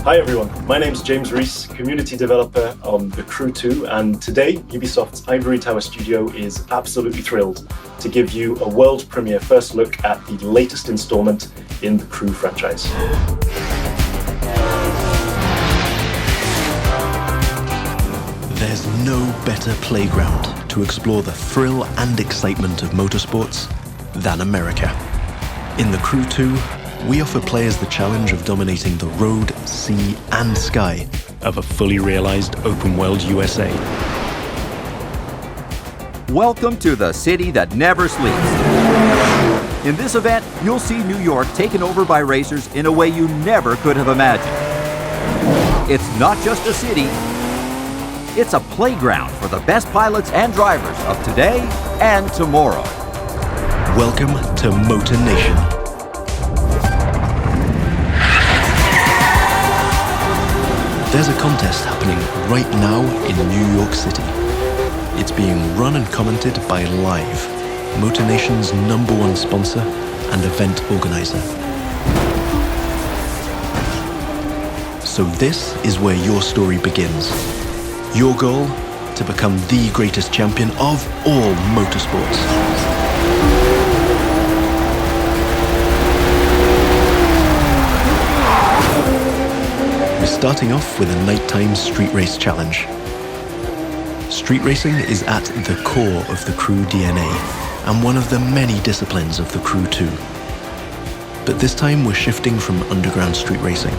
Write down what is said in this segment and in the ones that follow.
Hi everyone, my name's James Rees, community developer on The Crew 2, and today Ubisoft's Ivory Tower studio is absolutely thrilled to give you a world premiere first look at the latest installment in the Crew franchise. There's no better playground to explore the thrill and excitement of motorsports than America. In The Crew 2, we offer players the challenge of dominating the road, sea, and sky of a fully realized open-world USA. Welcome to the city that never sleeps. In this event, you'll see New York taken over by racers in a way you never could have imagined. It's not just a city, it's a playground for the best pilots and drivers of today and tomorrow. Welcome to Motor Nation. There's a contest happening right now in New York City. It's being run and commented by Live, Motor Nation's #1 sponsor and event organizer. So this is where your story begins. Your goal? To become the greatest champion of all motorsports. Starting off with a nighttime street race challenge. Street racing is at the core of the Crew DNA and one of the many disciplines of the Crew 2. But this time we're shifting from underground street racing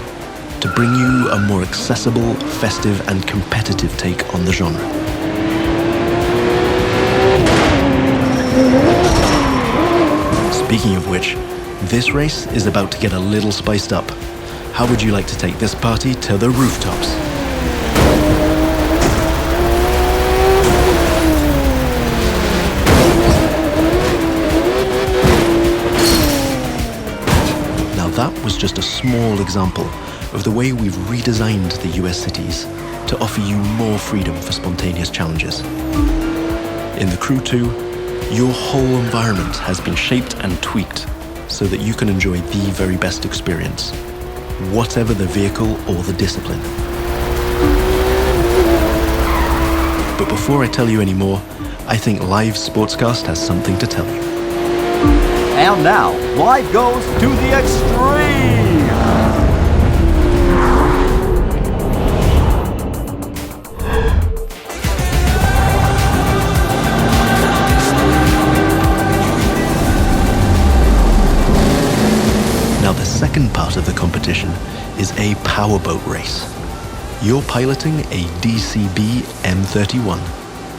to bring you a more accessible, festive and competitive take on the genre. Speaking of which, this race is about to get a little spiced up. How would you like to take this party to the rooftops? Now that was just a small example of the way we've redesigned the US cities to offer you more freedom for spontaneous challenges. In the Crew 2, your whole environment has been shaped and tweaked so that you can enjoy the very best experience, whatever the vehicle or the discipline. But before I tell you any more, I think Live Sportscast has something to tell you. And now, Live goes to the extreme! Now the second part of the competition is a powerboat race. You're piloting a DCB M31,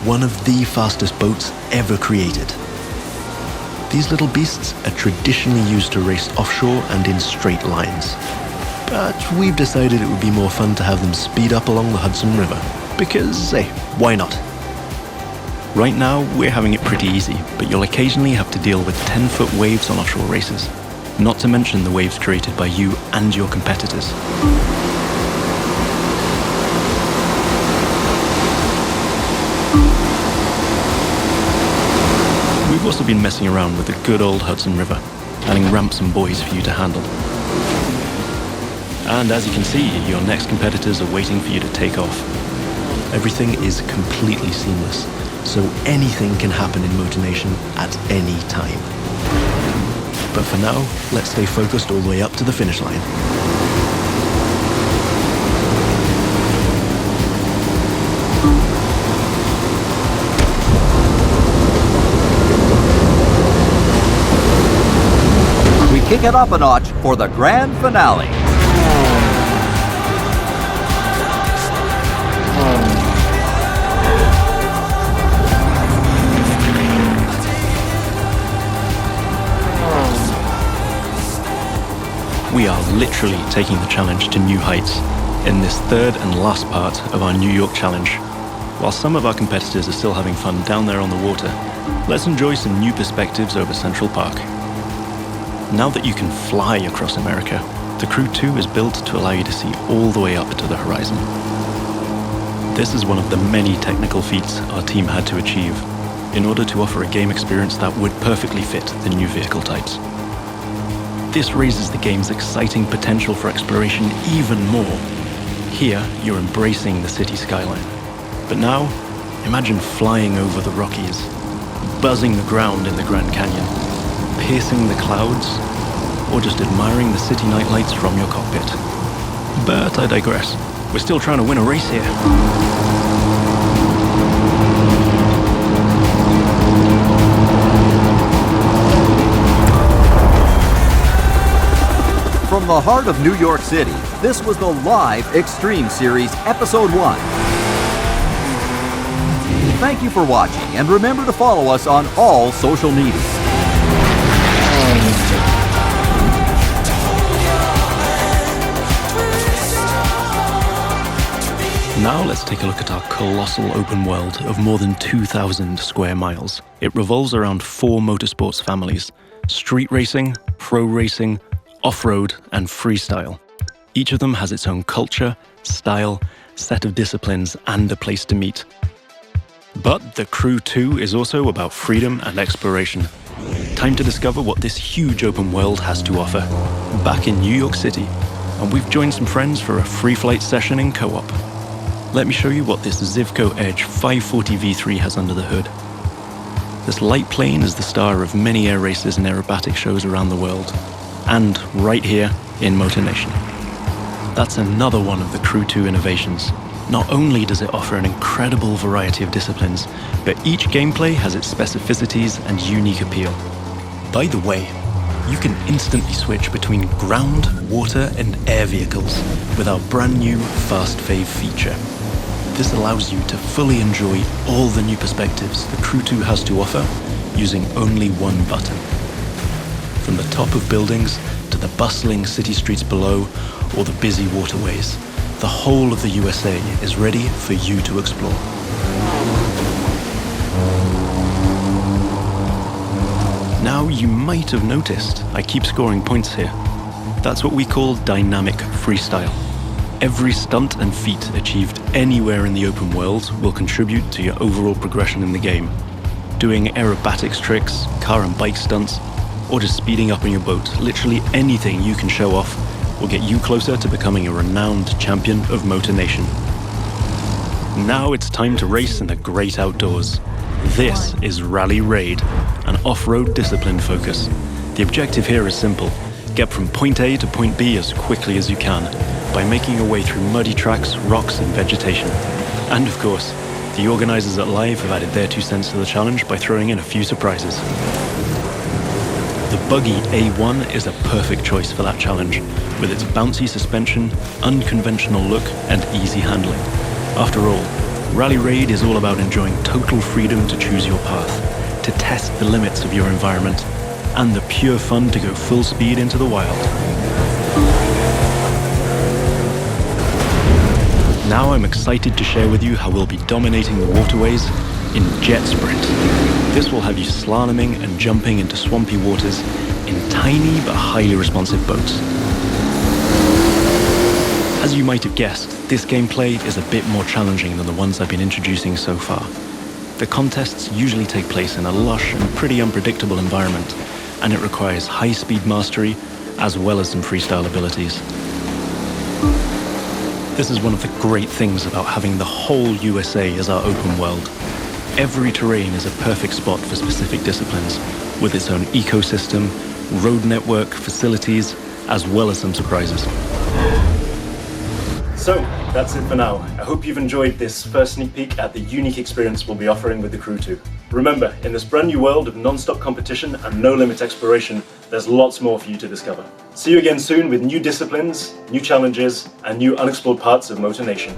one of the fastest boats ever created. These little beasts are traditionally used to race offshore and in straight lines. But we've decided it would be more fun to have them speed up along the Hudson River, because, hey, why not? Right now, we're having it pretty easy, but you'll occasionally have to deal with 10-foot waves on offshore races. Not to mention the waves created by you and your competitors. We've also been messing around with the good old Hudson River, adding ramps and buoys for you to handle. And as you can see, your next competitors are waiting for you to take off. Everything is completely seamless, so anything can happen in Motor Nation at any time. But for now, let's stay focused all the way up to the finish line. We kick it up a notch for the grand finale. We are literally taking the challenge to new heights in this third and last part of our New York challenge. While some of our competitors are still having fun down there on the water, let's enjoy some new perspectives over Central Park. Now that you can fly across America, the Crew 2 is built to allow you to see all the way up to the horizon. This is one of the many technical feats our team had to achieve in order to offer a game experience that would perfectly fit the new vehicle types. This raises the game's exciting potential for exploration even more Here, you're embracing the city skyline. But now, imagine flying over the Rockies, buzzing the ground in the Grand Canyon, piercing the clouds, or just admiring the city nightlights from your cockpit. But I digress. We're still trying to win a race here. From the heart of New York City, this was the live Extreme Series Episode 1. Thank you for watching, and remember to follow us on all social media. Now let's take a look at our colossal open world of more than 2,000 square miles. It revolves around 4 motorsports families: street racing, pro racing, off-road, and freestyle. Each of them has its own culture, style, set of disciplines, and a place to meet. But the Crew 2 is also about freedom and exploration. Time to discover what this huge open world has to offer. Back in New York City, and we've joined some friends for a free flight session in co-op. Let me show you what this Zivco Edge 540 V3 has under the hood. This light plane is the star of many air races and aerobatic shows around the world, and right here in Motor Nation. That's another one of the Crew 2 innovations. Not only does it offer an incredible variety of disciplines, but each gameplay has its specificities and unique appeal. By the way, you can instantly switch between ground, water, and air vehicles with our brand new Fast Fave feature. This allows you to fully enjoy all the new perspectives the Crew 2 has to offer using only one button. From the top of buildings to the bustling city streets below or the busy waterways, the whole of the USA is ready for you to explore. Now you might have noticed I keep scoring points here. That's what we call dynamic freestyle. Every stunt and feat achieved anywhere in the open world will contribute to your overall progression in the game. Doing aerobatics tricks, car and bike stunts, or just speeding up on your boat, literally anything you can show off will get you closer to becoming a renowned champion of Motor Nation. Now it's time to race in the great outdoors. This is Rally Raid, an off-road discipline focus. The objective here is simple: get from point A to point B as quickly as you can by making your way through muddy tracks, rocks, and vegetation. And of course, the organizers at Live have added their 2 cents to the challenge by throwing in a few surprises. The buggy A1 is a perfect choice for that challenge, with its bouncy suspension, unconventional look, and easy handling. After all, Rally Raid is all about enjoying total freedom to choose your path, to test the limits of your environment, and the pure fun to go full speed into the wild. Now I'm excited to share with you how we'll be dominating the waterways in Jet Sprint. This will have you slaloming and jumping into swampy waters in tiny but highly responsive boats. As you might have guessed, this gameplay is a bit more challenging than the ones I've been introducing so far. The contests usually take place in a lush and pretty unpredictable environment, and it requires high-speed mastery as well as some freestyle abilities. This is one of the great things about having the whole USA as our open world. Every terrain is a perfect spot for specific disciplines, with its own ecosystem, road network, facilities, as well as some surprises. So, that's it for now. I hope you've enjoyed this first sneak peek at the unique experience we'll be offering with the Crew 2. Remember, in this brand new world of non-stop competition and no-limit exploration, there's lots more for you to discover. See you again soon with new disciplines, new challenges, and new unexplored parts of Motor Nation.